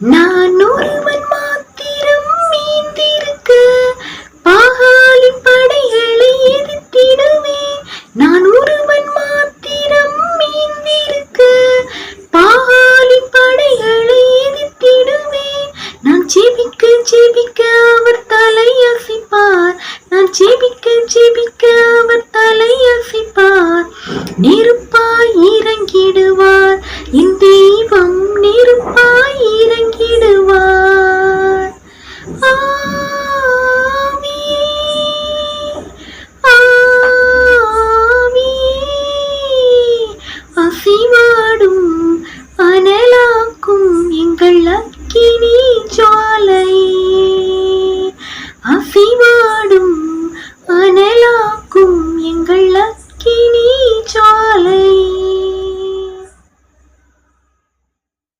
நான் ஒருவன் மாத்திரம் மீந்திருக்க பாகாலின் படைகளை எதிர்த்திடுவேன். நான் ஒருவன் மாத்திரம் மீந்திருக்க பாகாலின் படைகளை எதிர்த்திடுவேன். நான் ஜெபிக்க ஜெபிக்க அவர் தலையசைப்பார். நான் ஜெபிக்க ஜெபிக்க அவர் தலையசைப்பார். நெருப்பாய் இறங்கிடுவார் என் தெய்வம், நெருப்பாய் இறங்கிடுவார். ஆவியே ஆவியே அசைவாடும் அனலாக்கும் எங்கள் அக்கினி ஜுவாலை.